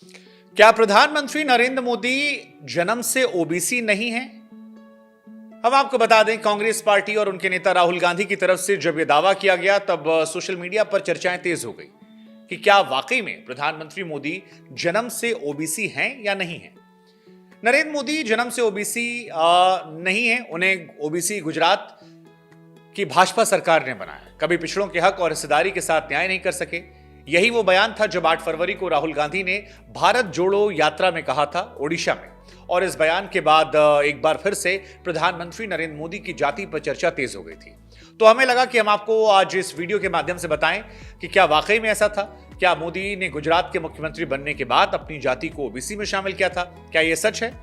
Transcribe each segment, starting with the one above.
क्या प्रधानमंत्री नरेंद्र मोदी जन्म से ओबीसी नहीं हैं? हम आपको बता दें, कांग्रेस पार्टी और उनके नेता राहुल गांधी की तरफ से जब यह दावा किया गया तब सोशल मीडिया पर चर्चाएं तेज हो गई कि क्या वाकई में प्रधानमंत्री मोदी जन्म से ओबीसी हैं या नहीं हैं। नरेंद्र मोदी जन्म से ओबीसी नहीं है। उन्हें ओबीसी गुजरात की भाजपा सरकार ने बनाया। कभी पिछड़ों के हक और हिस्सेदारी के साथ न्याय नहीं कर सके। यही वो बयान था जब 8 फरवरी को राहुल गांधी ने भारत जोड़ो यात्रा में कहा था ओडिशा में। और इस बयान के बाद एक बार फिर से प्रधानमंत्री नरेंद्र मोदी की जाति पर चर्चा तेज हो गई थी। तो हमें लगा कि हम आपको आज इस वीडियो के माध्यम से बताएं कि क्या वाकई में ऐसा था। क्या मोदी ने गुजरात के मुख्यमंत्री बनने के बाद अपनी जाति को ओबीसी में शामिल किया था? क्या यह सच है?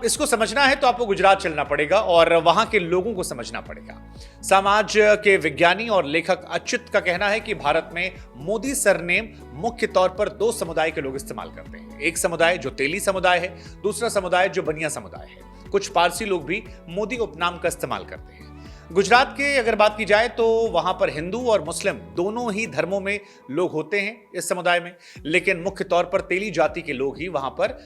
इसको समझना है तो आपको गुजरात चलना पड़ेगा और वहां के लोगों को समझना पड़ेगा। समाज के विज्ञानी और लेखक अच्युत का कहना है कि भारत में मोदी सरनेम मुख्य तौर पर 2 समुदाय के लोग इस्तेमाल करते हैं। एक समुदाय जो तेली समुदाय है, दूसरा समुदाय जो बनिया समुदाय है। कुछ पारसी लोग भी मोदी उपनाम का इस्तेमाल करते हैं। गुजरात के अगर बात की जाए तो वहां पर हिंदू और मुस्लिम दोनों ही धर्मों में लोग होते हैं इस समुदाय में, लेकिन मुख्य तौर पर तेली जाति के लोग ही वहां पर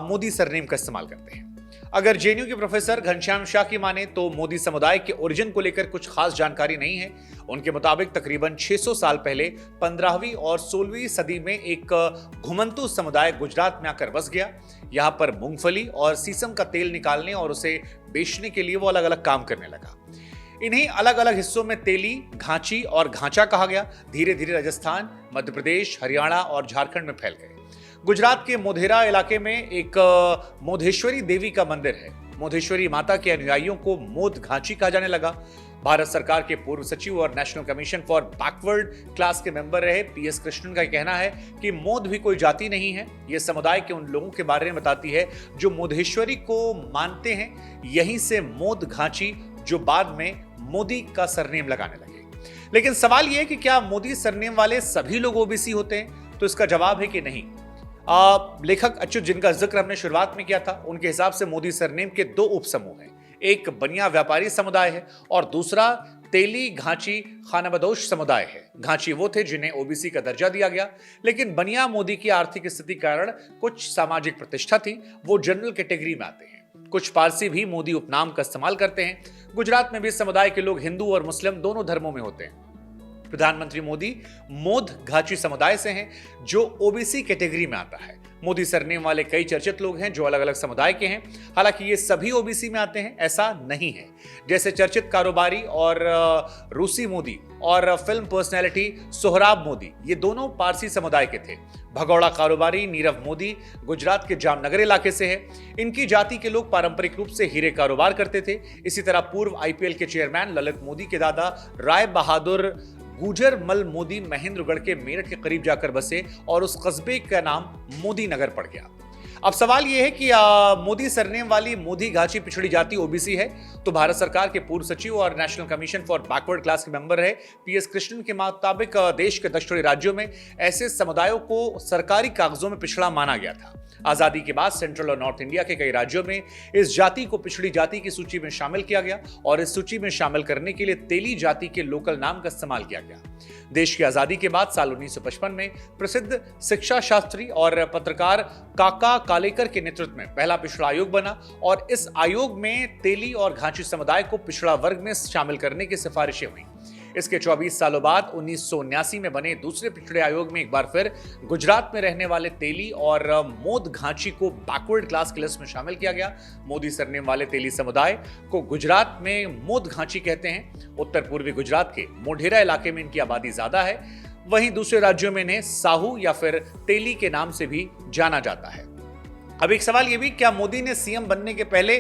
मोदी सरनेम का इस्तेमाल करते हैं। अगर जेएनयू के प्रोफेसर घनश्याम शाह की माने तो मोदी समुदाय के ओरिजिन को लेकर कुछ खास जानकारी नहीं है। उनके मुताबिक तकरीबन 600 साल पहले 15वीं और 16वीं सदी में एक घुमंतू समुदाय गुजरात में आकर बस गया। यहां पर मूंगफली और सीसम का तेल निकालने और उसे बेचने के लिए वो अलग अलग काम करने लगा। इन्हीं अलग अलग हिस्सों में तेली, घांची और घांचा कहा गया धीरे धीरे राजस्थान, मध्य प्रदेश, हरियाणा और झारखंड में फैल गए। गुजरात के मोढेरा इलाके में एक मोधेश्वरी देवी का मंदिर है। मोधेश्वरी माता के अनुयायियों को मोद घांची कहा जाने लगा। भारत सरकार के पूर्व सचिव और national commission for backward class के मेंबर रहे पीएस कृष्णन का कहना है कि मोद भी कोई जाति नहीं है। यह समुदाय के उन लोगों के बारे में बताती है जो मोधेश्वरी को मानते हैं। यहीं से मोद घांची जो बाद में मोदी का सरनेम लगाने लगे। लेकिन सवाल यह है कि क्या मोदी सरनेम वाले सभी लोग ओबीसी होते हैं? तो इसका जवाब है कि नहीं। लेखक अच्युत, जिनका जिक्र हमने शुरुआत में किया था, उनके हिसाब से मोदी सरनेम के 2 उपसमूह हैं। एक बनिया व्यापारी समुदाय है और दूसरा तेली घांची खानाबदोश समुदाय है। घांची वो थे जिन्हें ओबीसी का दर्जा दिया गया, लेकिन बनिया मोदी की आर्थिक स्थिति कारण कुछ सामाजिक प्रतिष्ठा थी, वो जनरल कैटेगरी में आते हैं। कुछ पारसी भी मोदी उपनाम का इस्तेमाल करते हैं। गुजरात में भी समुदाय के लोग हिंदू और मुस्लिम दोनों धर्मों में होते हैं। प्रधानमंत्री मोदी मोद घाची समुदाय से हैं जो ओबीसी कैटेगरी में आता है। मोदी सरनेम वाले कई चर्चित लोग हैं जो अलग अलग समुदाय के हैं। हालांकि ये सभी ओबीसी में आते हैं ऐसा नहीं है। जैसे चर्चित कारोबारी और रूसी मोदी और फिल्म पर्सनैलिटी सोहराब मोदी, ये दोनों पारसी समुदाय के थे। भगौड़ा कारोबारी नीरव मोदी गुजरात के जामनगर इलाके से है। इनकी जाति के लोग पारंपरिक रूप से हीरे कारोबार करते थे। इसी तरह पूर्व आईपीएल के चेयरमैन ललित मोदी के दादा राय बहादुर गुजर मल मोदी महेंद्रगढ़ के मेरठ के करीब जाकर बसे और उस कस्बे का नाम मोदी नगर पड़ गया। अब सवाल यह है कि मोदी सरनेम वाली मोदी घाची पिछड़ी जाति ओबीसी है तो भारत सरकार के पूर्व सचिव और national commission for backward class के मेंबर रहे पीएस कृष्णन के मुताबिक देश के दक्षिणी राज्यों में ऐसे समुदायों को सरकारी कागजों में पिछड़ा माना गया था। आजादी के बाद सेंट्रल और नॉर्थ इंडिया के कई राज्यों में इस जाति को पिछड़ी जाति की सूची में शामिल किया गया और इस सूची में शामिल करने के लिए तेली जाति के लोकल नाम का इस्तेमाल किया गया। देश की आजादी के बाद साल 1955 में प्रसिद्ध शिक्षा शास्त्री और पत्रकार काका कालेकर के नेतृत्व में पहला पिछड़ा आयोग बना और इस आयोग में तेली और घांची समुदाय को पिछड़ा वर्ग में शामिल करने की सिफारिशें हुई। इसके 24 सालों बाद 1979 में बने दूसरे पिछड़े आयोग में एक बार फिर गुजरात में रहने वाले तेली और मोद घांची को बैकवर्ड क्लास की लिस्ट में शामिल किया गया। मोदी सरनेम वाले तेली समुदाय को गुजरात में मोद घांची कहते हैं। उत्तर पूर्वी गुजरात के मोढेरा इलाके में इनकी आबादी ज्यादा है। वहीं दूसरे राज्यों में इन्हें साहू या फिर तेली के नाम से भी जाना जाता है। अब एक सवाल ये भी, क्या मोदी ने सीएम बनने के पहले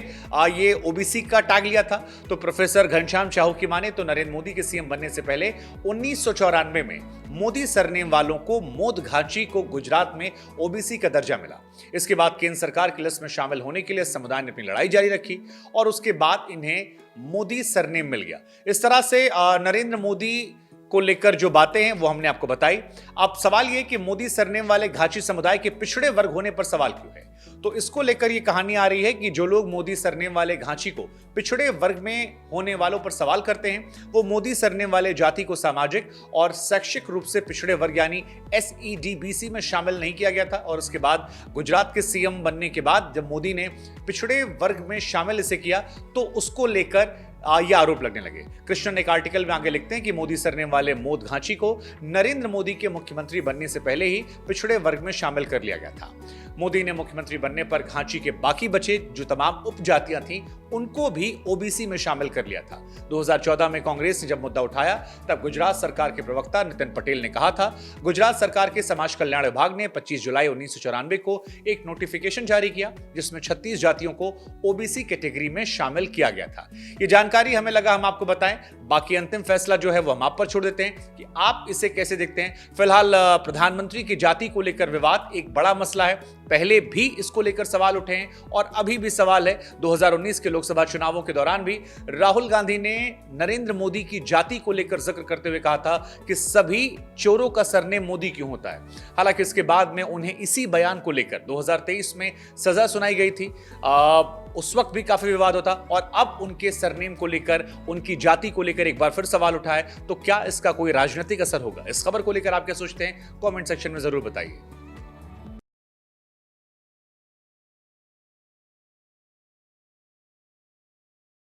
ये ओबीसी का टैग लिया था? तो प्रोफेसर घनश्याम शाहू की माने तो नरेंद्र मोदी के सीएम बनने से पहले 1994 में मोदी सरनेम वालों को मोद घांची को गुजरात में ओबीसी का दर्जा मिला। इसके बाद केंद्र सरकार की लिस्ट में शामिल होने के लिए समुदाय ने अपनी लड़ाई जारी रखी और उसके बाद इन्हें मोदी सरनेम मिल गया। इस तरह से नरेंद्र मोदी को लेकर जो बातें हैं वो हमने आपको बताई। अब सवाल यह कि मोदी सरनेम वाले घाची समुदाय के पिछड़े वर्ग होने पर सवाल क्यों है, तो इसको लेकर यह कहानी आ रही है कि जो लोग मोदी सरनेम वाले घाची को पिछड़े वर्ग में होने वालों पर सवाल करते हैं, वो मोदी सरनेम वाले जाति को सामाजिक और शैक्षिक रूप से पिछड़े वर्ग यानी SEDBC में शामिल नहीं किया गया था। और उसके बाद गुजरात के सीएम बनने के बाद जब मोदी ने पिछड़े वर्ग में शामिल इसे किया तो उसको लेकर ये आरोप लगने लगे। कृष्णन एक आर्टिकल में आगे लिखते हैं कि मोदी सरनेम वाले मोद घाची को नरेंद्र मोदी के मुख्यमंत्री बनने से पहले ही पिछड़े वर्ग में शामिल कर लिया गया था। मोदी ने मुख्यमंत्री बनने पर घाची के बाकी बचे जो तमाम उपजातियां थीं उनको भी ओबीसी में शामिल कर लिया था। 2014 में कांग्रेस ने जब मुद्दा उठाया तब गुजरात सरकार के प्रवक्ता नितिन पटेल ने कहा था, गुजरात सरकार के समाज कल्याण विभाग ने 25 जुलाई 1994 को एक नोटिफिकेशन जारी किया जिसमें 36 जातियों को ओबीसी कैटेगरी में शामिल किया गया था। ये जानकारी हमें लगा हम आपको बताएं, बाकी अंतिम फैसला जो है वो हम आप पर छोड़ देते हैं कि आप इसे कैसे देखते हैं। फिलहाल प्रधानमंत्री की जाति को लेकर विवाद एक बड़ा मसला है, पहले भी इसको लेकर सवाल उठे हैं और अभी भी सवाल है। 2019 के लोकसभा चुनावों के दौरान भी राहुल गांधी ने नरेंद्र मोदी की जाति को लेकर जिक्र करते हुए कहा था कि सभी चोरों का सरनेम मोदी क्यों होता है। हालांकि इसके बाद में उन्हें इसी बयान को लेकर 2023 में सजा सुनाई गई थी। उस वक्त भी काफी विवाद होता और अब उनके सरनेम को लेकर, उनकी जाति को लेकर एक बार फिर सवाल उठा है। तो क्या इसका कोई राजनीतिक असर होगा? इस खबर को लेकर आप क्या सोचते हैं? कमेंट सेक्शन में जरूर बताइए।